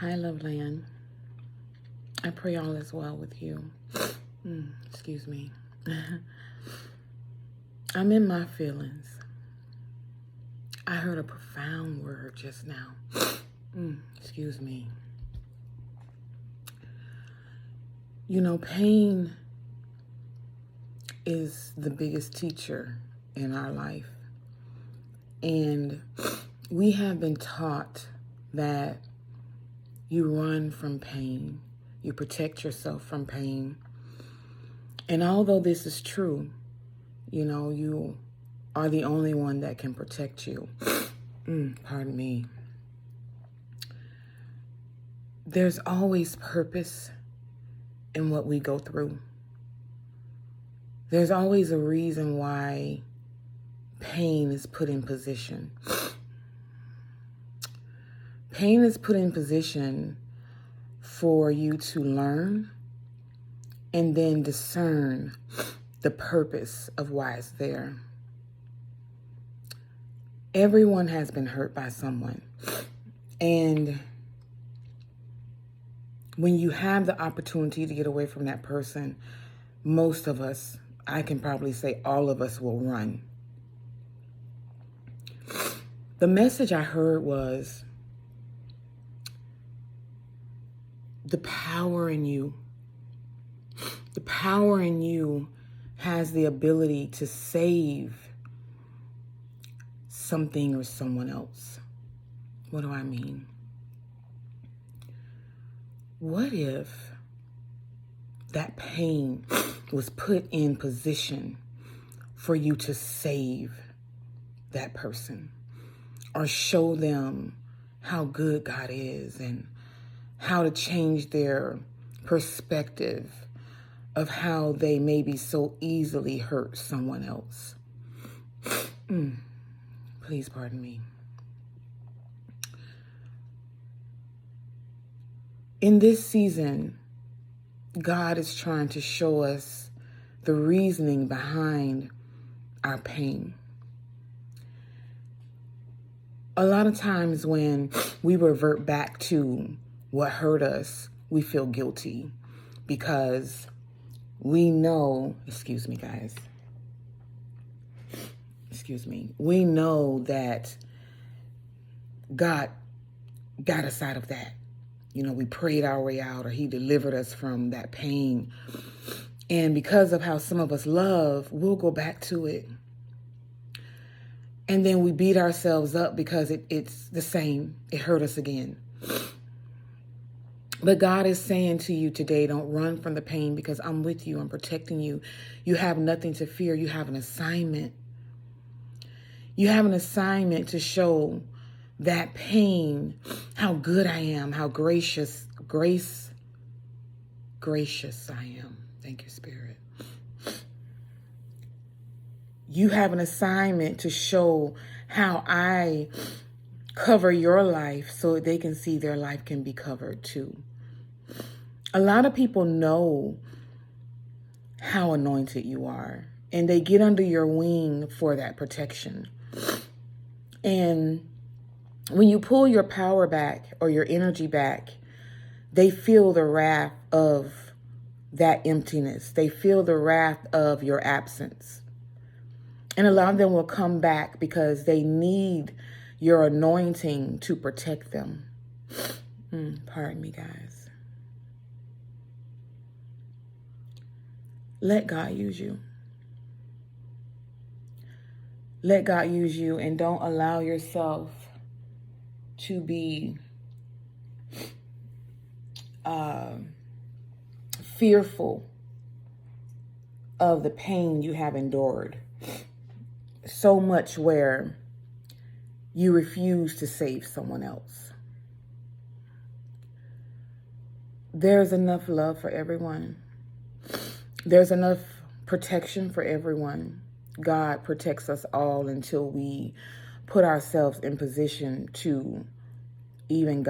Hi, Loveland. I pray all is well with you. Excuse me. I'm in my feelings. I heard a profound word just now. Excuse me. You know, pain is the biggest teacher in our life. And we have been taught that you run from pain, you protect yourself from pain. And although this is true, you know, you are the only one that can protect you. Pardon me. There's always purpose in what we go through. There's always a reason why pain is put in position. Pain is put in position for you to learn and then discern the purpose of why it's there. Everyone has been hurt by someone. And when you have the opportunity to get away from that person, most of us, I can probably say all of us, will run. The message I heard was the power in you. The power in you has the ability to save something or someone else. What do I mean? What if that pain was put in position for you to save that person or show them how good God is and how to change their perspective of how they maybe so easily hurt someone else? Please pardon me. In this season, God is trying to show us the reasoning behind our pain. A lot of times when we revert back to what hurt us, we feel guilty because we know, excuse me, guys. We know that God got us out of that. You know, we prayed our way out, or He delivered us from that pain. And because of how some of us love, we'll go back to it. And then we beat ourselves up because it's the same. It hurt us again. But God is saying to you today, don't run from the pain because I'm with you. I'm protecting you. You have nothing to fear. You have an assignment. You have an assignment to show that pain how good I am, how gracious I am. Thank you, Spirit. You have an assignment to show how I cover your life so they can see their life can be covered too. A lot of people know how anointed you are, and they get under your wing for that protection. And when you pull your power back or your energy back, they feel the wrath of that emptiness. They feel the wrath of your absence. And a lot of them will come back because they need your anointing to protect them. Pardon me, guys. Let God use you. Let God use you, and don't allow yourself to be fearful of the pain you have endured. So much where you refuse to save someone else. There's enough love for everyone. There's enough protection for everyone. God protects us all until we put ourselves in position to even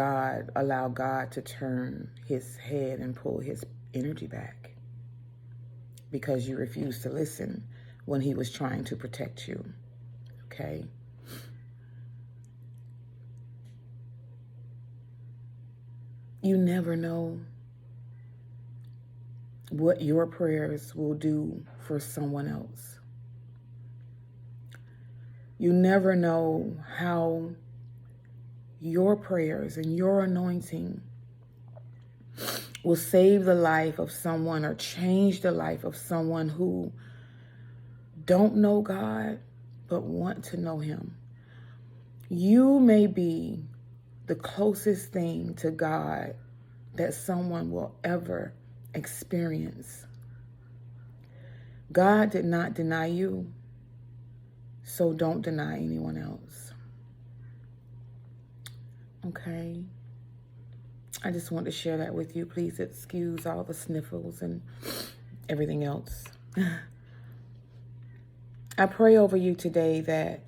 allow God to turn His head and pull His energy back because you refused to listen when He was trying to protect you. Okay? You never know what your prayers will do for someone else. You never know how your prayers and your anointing will save the life of someone or change the life of someone who don't know God but want to know him. You may be the closest thing to God that someone will ever experience. God did not deny you, so don't deny anyone else. Okay? I just want to share that with you. Please excuse all the sniffles and everything else. I pray over you today that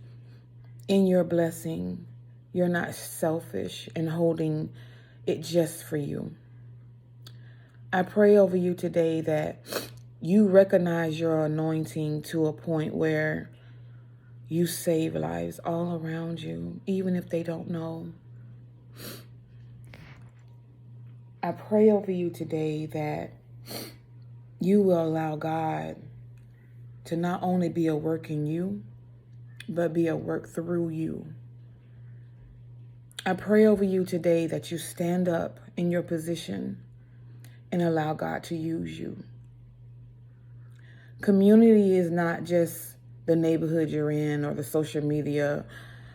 in your blessing, you're not selfish and holding it just for you. I pray over you today that you recognize your anointing to a point where you save lives all around you, even if they don't know. I pray over you today that you will allow God to not only be a work in you, but be a work through you. I pray over you today that you stand up in your position and allow God to use you. Community is not just the neighborhood you're in or the social media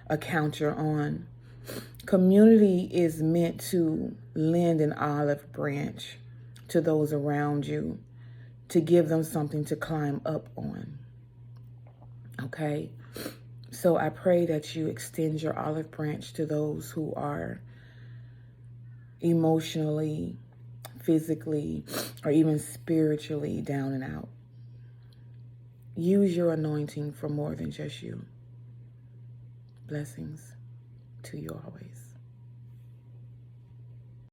account you're on. Community is meant to lend an olive branch to those around you, to give them something to climb up on. Okay? So I pray that you extend your olive branch to those who are emotionally, physically, or even spiritually down and out. Use your anointing for more than just you. Blessings to you always.